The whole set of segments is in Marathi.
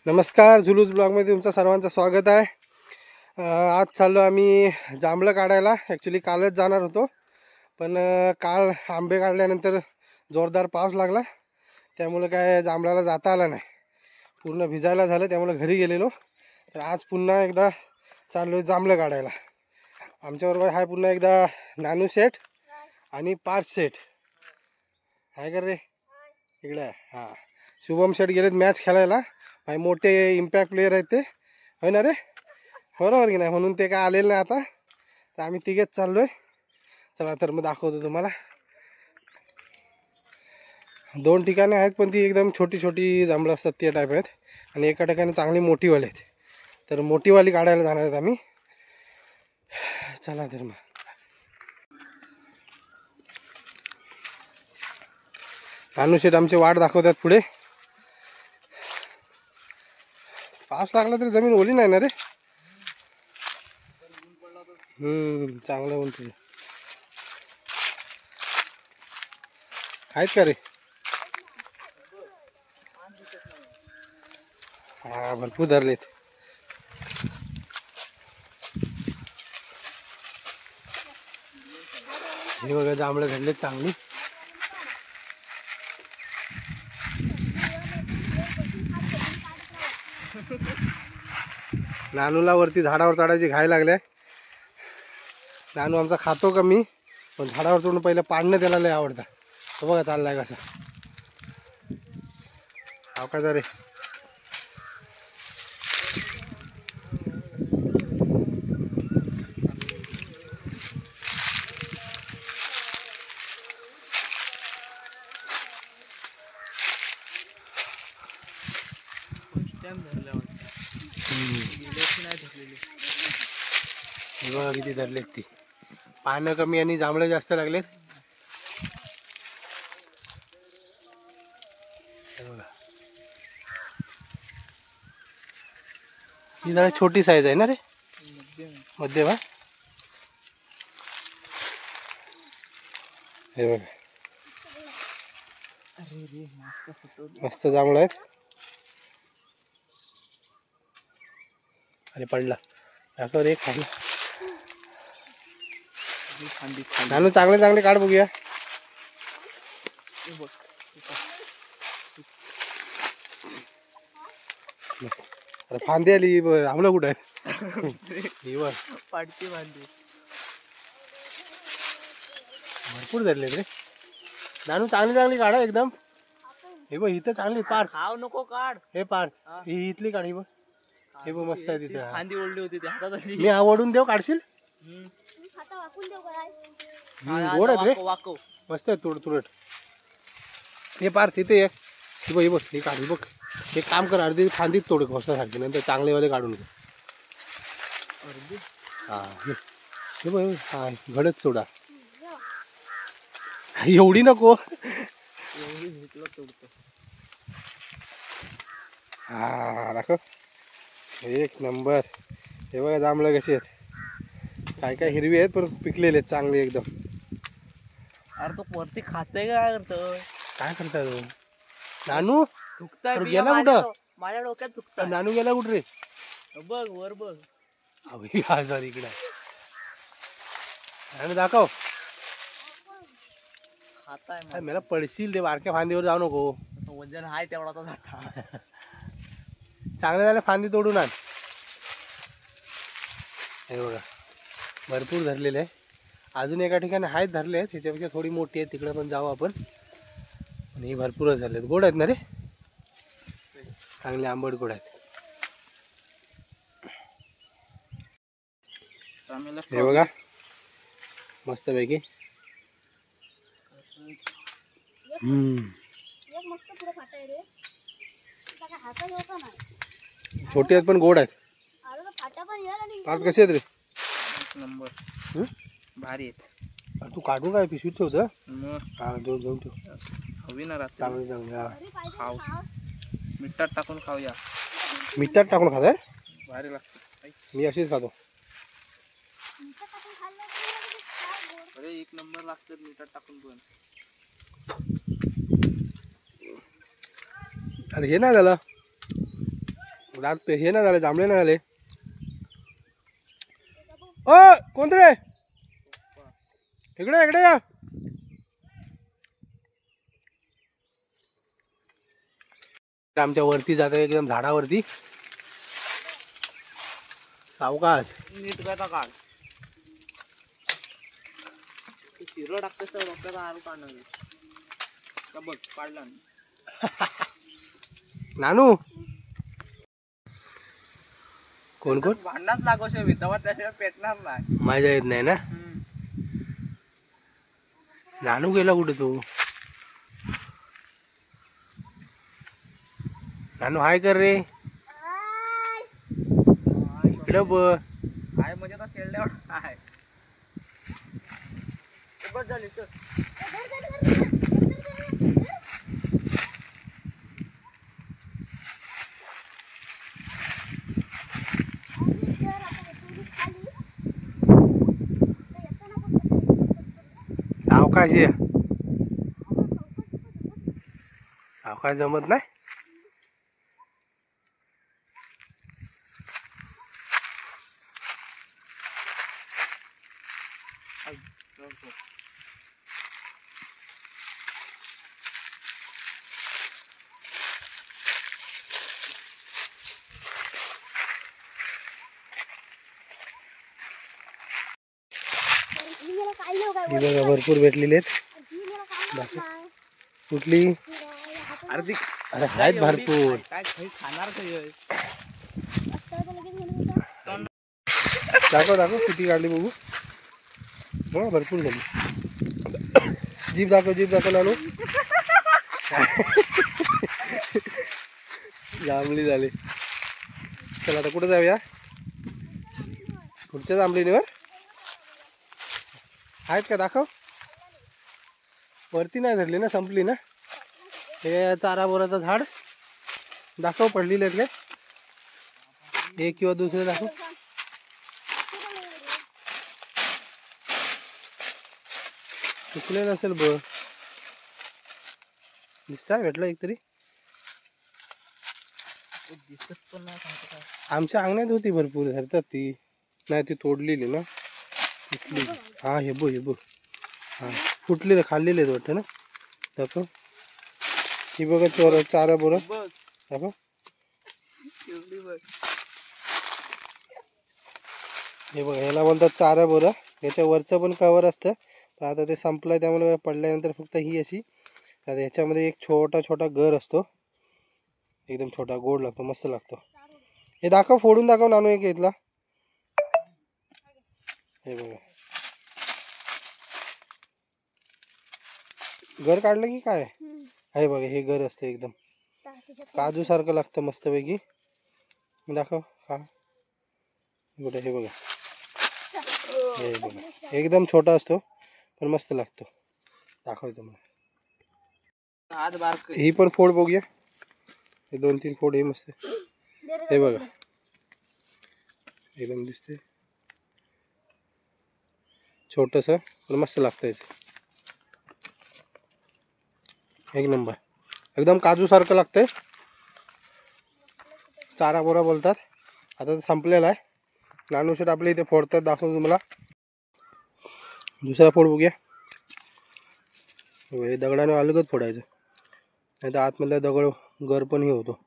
नमस्कार, झुलूस ब्लॉगमध्ये तुमचं सर्वांचं स्वागत आहे. आज चाललो आम्ही जांभळं काढायला. ॲक्च्युली कालच जाणार होतो, पण काल आंबे काढल्यानंतर जोरदार पाऊस लागला, त्यामुळे काय जांभळाला जाता आला नाही. पूर्ण भिजायला झालं, त्यामुळे घरी गेलेलो. तर आज पुन्हा एकदा चाललो आहे जांभळं काढायला. आमच्याबरोबर आहे पुन्हा एकदा नानू शेठ आणि पार्थ शेठ. आहे का रे? इकडे आहे. हां, शुभम शेठ गेलेत मॅच खेळायला. भाई मोठे इम्पॅक्ट प्लेयर आहेत ते, होय ना रे? बरोबर की नाही? म्हणून ते काय आलेलं नाही आता. तर आम्ही तिघेच चाललो आहे. चला तर मग दाखवतो तुम्हाला. 2 ठिकाणे आहेत, पण ती एकदम छोटी छोटी जांभळं असतात त्या टाईप आहेत. आणि एका ठिकाणी चांगली मोठीवाली आहेत. तर मोठीवाली काढायला जाणार आहेत आम्ही. चला तर मग. अनुशेठ आमची वाट दाखवतात पुढे. पाऊस लागला तरी जमीन ओली नाही ना रे? चांगलं म्हणते. आहेत का रे? हा, भरपूर धरलेत. हे बघा, जांभळं धरलेत चांगली. नानूला वरती झाडावर चढायची घाई लागल्या. नानू आमचा खातो कमी, पण झाडावर चढून पहिलं पाडणं त्याला लय आवडतं. तो बघा चाललाय कसा. सावकाचा रे. बघा किती धरलेत ती. पानं कमी आणि जांभळं जास्त लागलेत. ही जरा छोटी साईज आहे ना रे? मध्यम आहे. हे बघा, मस्त जांभळं आहेत. अरे पडला दाखव रे. खाल्ला नानू. चांगले चांगले काढ बघूया. अरे फांदी आली. आमला कुठं आहे? पाडती फांदी भरपूर धरले रे नानू. चांगली चांगली काढा एकदम. हे बघ इथं चांगली पार्थ. खाव नको काढ. हे पार्थ, ही इथली काढ. ही बघ, हे बघ मस्त आहे तिथे. फांदी ओढली होती ती हातात आली. मी आवडून देऊ काढशील? गोड आहेत रे, वाकव. मस्त आहे. तुरट तुरट. हे पार्थ इथे एक. ही बघ, ही बघ, ही काढ. बघ, एक काम कर, अर्धी फांदीत तोड घोसासारखी, नंतर चांगलेवाले काढून घे. हा, हे बघ. हा, घडच सोडा. एवढी नको. हा दाखव. एक नंबर. हे बघा जांभळं कशी आहेत. काय काय हिरवी आहेत, पण पिकलेले आहेत चांगले एकदम. अरे तो वरती खातोय काय करतोय? काय करताय तो नानू? थुकताय. गेला कुठं? माझ्या डोक्यात थुकताय. नानू गेला कुठं रे? बघ वर बघ. हा सॉरी, इकडे नानू दाखव. खाताय. मला पडशील. ते बारक्या फांदीवर जाऊ नको. वजन आहे तेवढा तो जाता. चांगले झाले फांदी तोडून आण. हे बघा भरपूर धरलेले आहे. अजून एका ठिकाणी आहेत धरले आहेत, त्याच्यापेक्षा थोडी मोठी आहे. तिकडे पण जाऊ आपण. आणि भरपूरच झालेत. गोड आहेत ना रे? चांगले आंबट गोड आहेत. हे बघा मस्त पैकी. छोटे आहेत पण गोड आहेत. पाच कसे आहेत रे? नंबर भारी आहेत. तू काढून काय पिशवीत ठेवतं? मग हा, घेऊन ठेव. हवी ना रात्री. चांगली चांगली. हा, खाऊ. मिठात टाकून खाऊया. मिठात टाकून खाताय? भारी लागतं. मी अशीच खातो. अरे एक नंबर लागतं मिठात टाकून पण. अरे हे नाही झालं. दात हे ना झाले, जांभळे ना झाले. ओ कोण रे, इकडे इकडे या. आमच्या वरती जाते एकदम झाडावरती. सावकाश नीट करता काढ. शिरो टाकतेस तर डॉक्टरचा आरू काढणार का बघ काढला. नानू कोण कोण भांडणाच लागू शकतो तेव्हा त्याशिवाय पेटणार नाही. माझ्या येत नाही ना. नानू गेला कुठे तू. नानू हाय कर रे इकडे बघ. आहे म्हणजे आता खेळल्यावर आहे. बस झाली चल. सावकाश ये. सावकाश जमत नाही. ही बघा भरपूर भेटलेले आहेत. कुठली अरे आहेत भरपूर. काय काही खाणार काही. दाखव दाखव किती काढली बघू. हो भरपूर झाली. जीभ दाखव नानू. जांभळी झाली. चला आता कुठं जाऊया. पुढच्या जांभळीवर आहेत का दाखव. वरती नाही धरली ना, संपली ना. हे चारा बोराचं झाड दाखव पडलेले आहेत काय. एक किंवा दुसरे दाखव. चुकले नसेल बघ. दिसताय भेटलं एक तरी. दिसत पण नाही सांगतो काय. आमच्या अंगणात होती भरपूर. धरतात ती नाही ती तोडलेली ना. फुटली. हा हे बघ हा फुटलेलं खाल्लेले आहेत वाटतं ना. दाखव. ही बघा चोर चारा बोरा दाखव. हे बघा ह्याला बोलतात चारा बोरा. याच्या वरचं पण कवर असतं पण आता ते संपलं त्यामुळे पडल्यानंतर फक्त ही अशी. आता ह्याच्यामध्ये एक छोटा गर असतो. एकदम छोटा गोड लागतो मस्त लागतो. हे दाखव फोडून दाखव नानू एक घेतला. हे बघा घर काढलं की काय. हे बघा हे घर असतं एकदम काजू सारखं लागतं मस्तपैकी. दाखव हा कुठे. हे बघा हे बघा एकदम छोटा असतो पण मस्त लागतो. दाखवतो मला. ही पण फोड बघूया. हे 2-3 फोड हे मस्त. हे बघा एकदम दिसते छोटस पण मस्त लागतं. एक नंबर एकदम काजू सारखं लागतंय. चारा बोरा बोलतात. आता तर संपलेला आहे. नानूशेट आपल्या इथे फोडतात दाखवतो तुम्हाला. दुसरा फोड बघूया. हे दगडाने अलगच फोडायचं नाही तर आतमधला दगड गर पण हे होतो.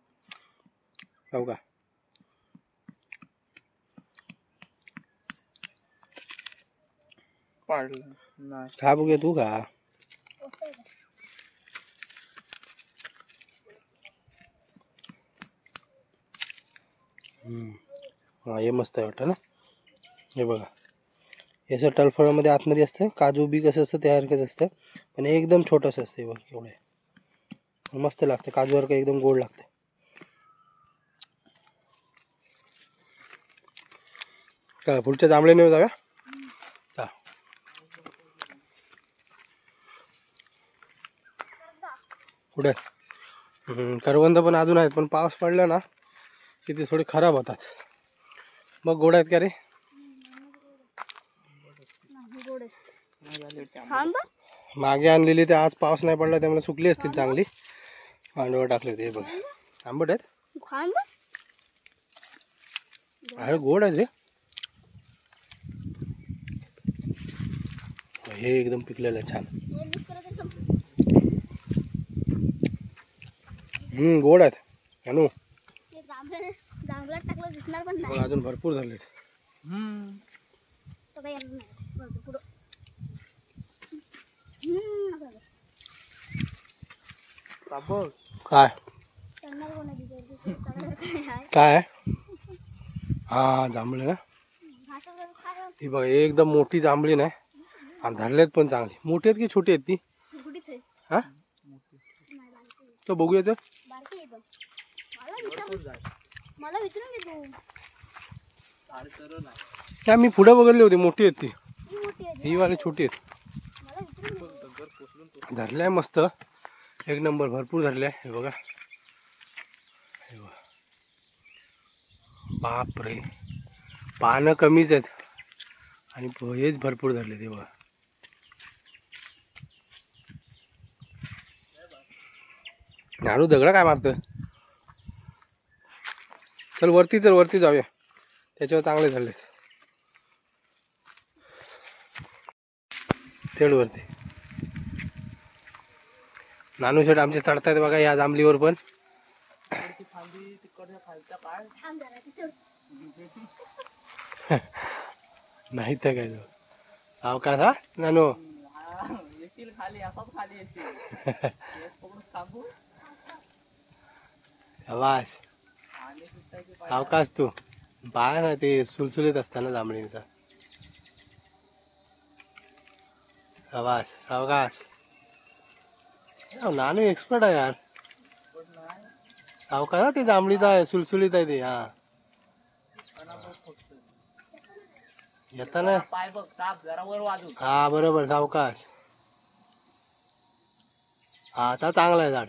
हो का खा बघूया तू खा. हा हे मस्त आहे वाटतं ना. हे बघा याचं टलफळामध्ये आतमध्ये असतं काजू बी कसं असतं त्यासारखंच असतं पण एकदम छोटंसं असतं. बघ एवढे मस्त लागतं काजूसारखं एकदम गोड लागतं. का पुढच्या जांभळीने जाऊया. चा पुढे करवंद पण अजून आहेत पण पाऊस पडला ना की ते थोडे खराब होतात. मग गोड आहेत का रे. मागे आणलेली ते आज पाऊस नाही पडला त्यामुळे सुकली असतील चांगली. पांडवर टाकले ते बघा आंबट आहेत. अरे गोड आहे रे. हे एकदम पिकलेलं आहे छान. गोड आहेत अनु. जांभळात टाकलं दिसणार पण नाही. अजून भरपूर झाले. तो काही येणार नाही पुढं. काय करणार कोणाची काय काय हा जांभळे ना. ती बघ एकदम मोठी जांभळी नाही आणि धरलेत पण चांगली. मोठी आहेत की छोटी आहेत ती. हा तो बघूया तर. मला विचारून घे तू. त्या मी पुढे बघितली होती. मोठी आहेत ती. ही मोठी आहे. ही वाली छोटी आहेत. मला विचारून घे. धरलाय मस्त एक नंबर. भरपूर धरलाय. हे बघा हे बघा. बाप रे पानं कमीच आहेत आणि हेच भरपूर धरले. ते बघा नानू दगडा काय मारतं. चल वरती चल वरती जाऊया. त्याच्यावर चांगले झाले. तेवढ वरती नानू शेट आमचे चढतायत बघा या जांभलीवर पण. नाही तर काय अवकाश हा नानू. आवाज अवकाश तू पाय ना ते सुलसुलीत असताना जांभळींचा आवाज. अवकाश नानू एक्सपर्ट आहे यार. अवकाश ना ते जांभळीचा आहे सुलसुलीत आहे ते. हा येताना हा बरोबर सावकाश. हा आता चांगला आहे झाड.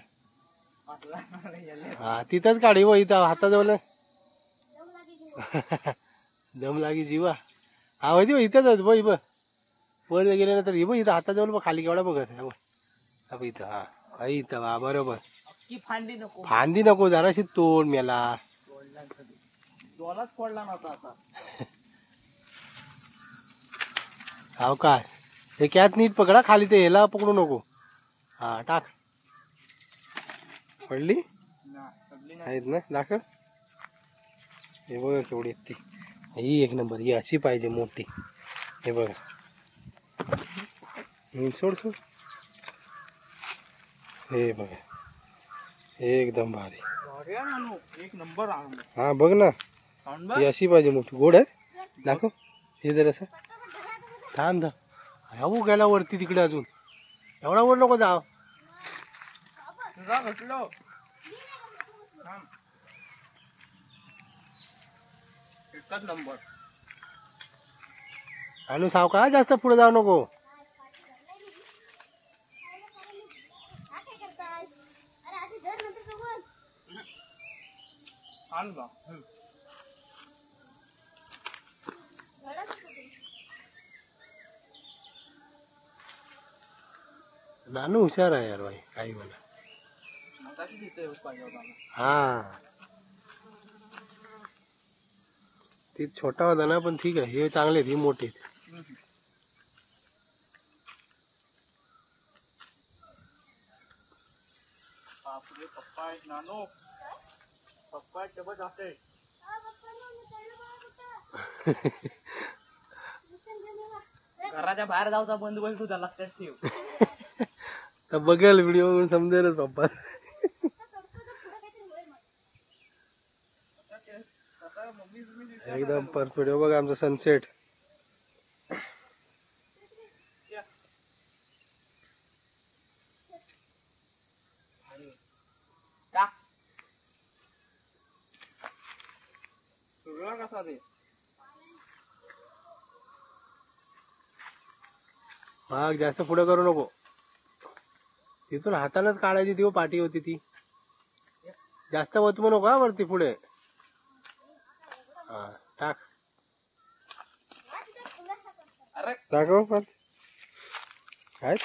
हा तिथंच काढी व इथं हाताजवळ दम लागी जीवा. हा होती इथंच बघ बघ वर गेल्यानंतर हे बघ इथं हाताजवळ बघ खाली केवढा बघत आहे इथं. हा इथं हा बरोबर. फांदी नको जराशी तोड मेला. अवकाश हे कॅच नीट पकडा खाली ते ह्याला पकडू नको. हा टाक. पडली आहेत ना दाखव. हे बघा केवढी आहेत ती. ही एक नंबर. ही अशी पाहिजे मोठी. हे बघा सोड सोड. हे बघा एकदम भारी. एक नंबर. हा बघ ना ही अशी पाहिजे मोठी. गोड आहे दाखव. हे जर असं थांब ह्या गेला वरती तिकडे. अजून एवढा वर नको जाव. एकच नंबर. आणि सावका जास्त पुढे जाऊ नको. नानू हुशार आहे यार भाई काही म्हणा. हा ती छोटा होता ना पण ठीक आहे. हे चांगले आहेत. ही मोठी आहेत. पप्पा आहेत नानो. पप्पा तेव्हा जाते. घराच्या बाहेर जाऊचा बंद बैल तुझा लक्षात ठेव. तर बघेल व्हिडिओ समजेलच पप्पा. एकदम परफेक्ट. बघा आमचा सनसेट. कसा ते भाग जास्त पुढे करू नको. तिथून हातानच काढायची ती पाठी होती ती. जास्त वतमू नको हा वरती पुढे. हा टाक. दाखव पण आहेत.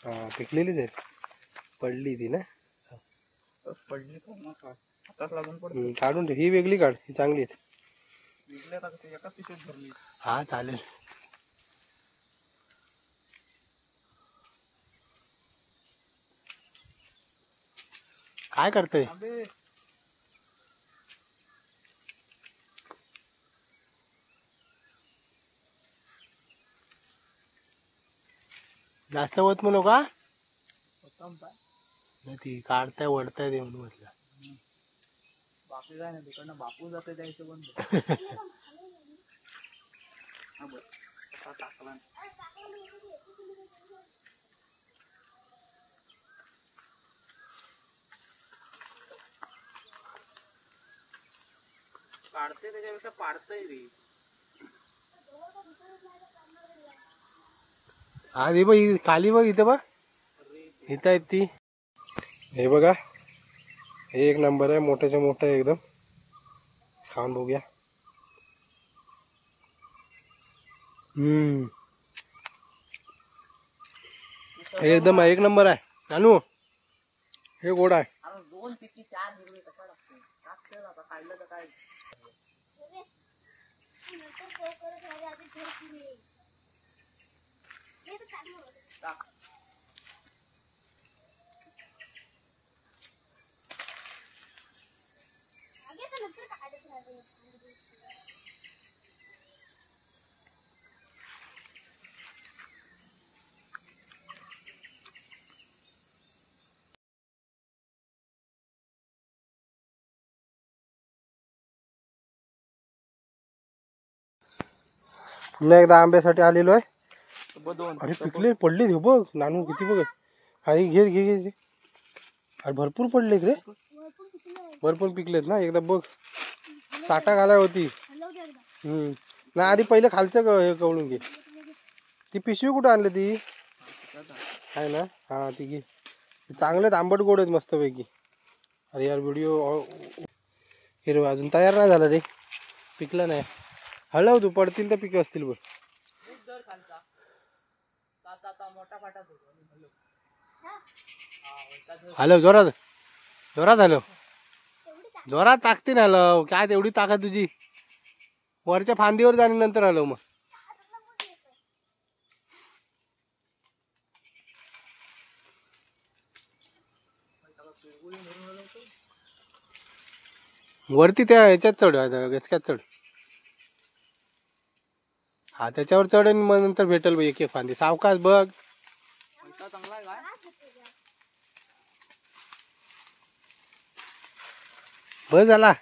हा पिकलेलीच आहेत. पडली ती ना. पडली हातात लागून पडली. काढून ठेव. ही वेगळी काढ. ही चांगली आहे. विकले का ते एका पिशवीत भरली. हा चालेल. काय करतोय? आंबे जास्त होत म्हणू का? उत्तम काय नाही ती काढताय वडताय ते म्हणून म्हटलं. बाकी काय नाही तिकडनं बापू जाते द्यायचं बंद. हा बरं आता टाकला काढते त्याच्यापेक्षा पाडतंय रे. हा हे बघ खाली बघ इथं बघ इथं आहेत ती. हे बघा हे एक नंबर आहे मोठ्याच्या मोठं आहे एकदम. खाऊन बघूया. हे एकदम एक नंबर आहे नानू. हे गोड आहे. अरे 2 पिकी 4 हिरवे कशा लागते टाकते आता काढलं तर काय टाक. पुन्हा एकदा आंब्यासाठी आलेलो आहे. दोन अरे पिकले पडले हे बघ नानू किती बघ. हा घे घे घे. अरे भरपूर पडलेत रे. भरपूर पिकलेत ना एकदा बघ. साठा घालाय होती. ना आधी पहिले खालचं हे कवळून घे. ती पिशवी कुठं आणली ती आहे ना. हा ती घे. चांगलेत आंबट गोड आहेत मस्तपैकी. अरे यार व्हिडिओ हिरवा अजून तयार नाही झाला रे. पिकलं नाही. हळव तू पडतील तर पिकं असतील बघ. दर खालचा आता मोठा फाटा हॅलो जोरात जोरात हॅलो जोरात ताकती ना हलव. काय तेवढी ताकद तुझी. वरच्या फांदीवर जाणे नंतर हलव मग. वरती त्या ह्याच्यात चढ गचक्यात चढ. हा त्याच्यावर चढ आणि मग नंतर भेटल बघ एक एक फांदी. सावकाश बघ. चांगला आहे काय बस झाला.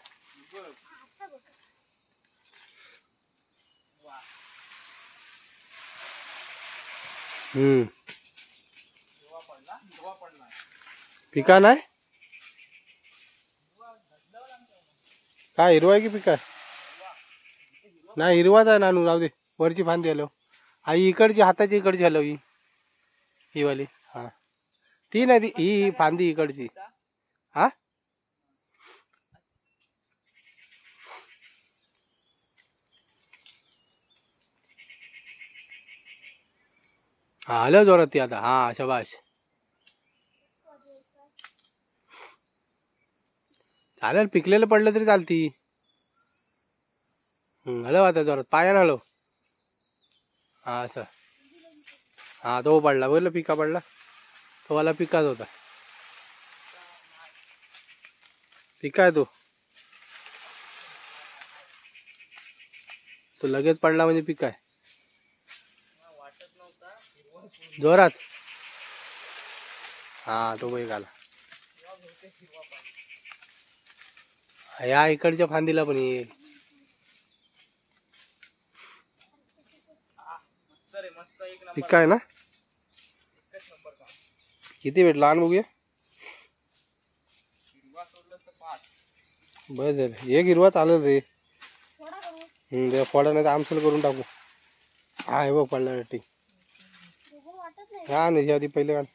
पिका नाही काय हिरवा आहे की पिका नाही. हिरवाच आहे नानू राहू दे. वरची फांदी हलव. आई इकडची हाताची इकडची हलव. ही वाली हा ती नाही ती ही फांदी इकडची. हा हा हलव जोरात ती आता. हा शबाश. चालेल पिकलेलं पडलं तरी चालती. हलव आता जोरात पायानं हलव. हा असं हा तो पडला बघलं पिका पडला. तो वाला पिकाच होता. पिका आहे तो लगेच पडला म्हणजे पिका आहे. जोरात हा तो बैल आला. या इकडच्या फांदीला पण येईल. पिका आहे ना. किती भेटला आण बघूया. बस झालं एक हिरवा चालेल रे. फोडा नाही तर आमसल करून टाकू. हा हे बघ पडला टी. हा नाही आधी पहिले काढ.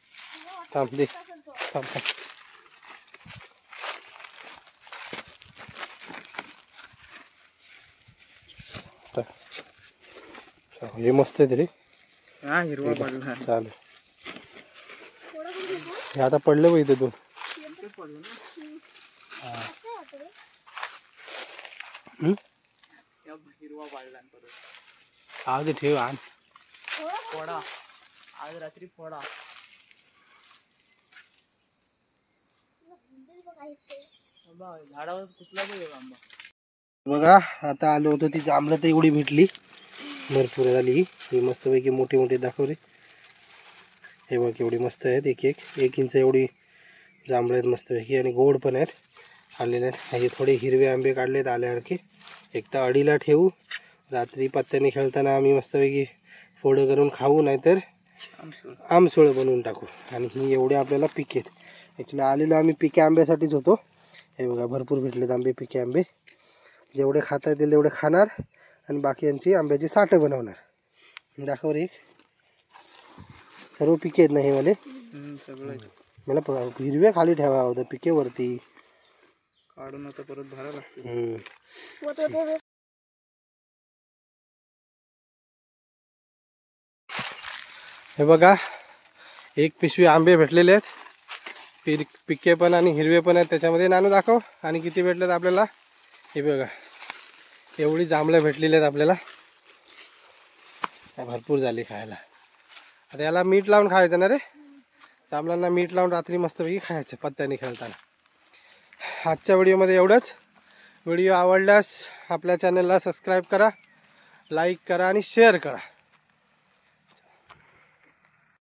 थांब दे थांब थांब. हे मस्त आहे रे. हा हिरवा पडला चालेल. हे आता पडलं बघ इथे तू. हिरवा पाडला परत. आज ठेव आण. फोडा आज रात्री फोडा. आंबा झाडावर कुठला बघ आंबा. बघा आता आलो होतो ती जांभळं तर एवढी भेटली भरपूर झाली. ही मस्तपैकी मोठी मोठी दाखवली. हे बघ एवढी मस्त आहेत. एक इंच एवढी जांभळं आहेत मस्तपैकी आणि गोड पण आहेत. आलेले आहेत. हे थोडे हिरवे आंबे काढलेत आल्यासारखे. एक तर अडीला ठेवू. रात्री पत्त्याने खेळताना आम्ही मस्तपैकी फोडं करून खाऊ, नाहीतर आमसोळ बनवून टाकू. आणि ही एवढे आपल्याला पिके आहेत. ॲक्च्युली आलेलो आम्ही पिके आंब्यासाठीच होतो. हे बघा भरपूर भेटलेत आंबे, पिके आंबे. जेवढे खाता येतील तेवढे खाणार आणि बाकी यांची आंब्याची साठं बनवणार. दाखव रे. सर्व पिके आहेत ना हे वाले. सगळं मला हिरवे खाली ठेवा होतं पिकेवरती काढून आता परत भरायला लागते. हे बघा एक पिशवी आंबे भेटलेले आहेत. पिके पण आणि हिरवे पण आहेत त्याच्यामध्ये. नानू दाखव आणि किती भेटलेत आपल्याला. हे बघा एवढी जांभळं भेटलेली आहेत आपल्याला. भरपूर झाली खायला. आता याला मीठ लावून खायचं ना रे. जांभळांना मीठ लावून रात्री मस्तपैकी खायचं पत्त्याने खेळताना. आजच्या व्हिडिओमध्ये एवढंच. व्हिडिओ आवडल्यास आपल्या चॅनलला सबस्क्राईब करा, लाईक करा आणि शेअर करा.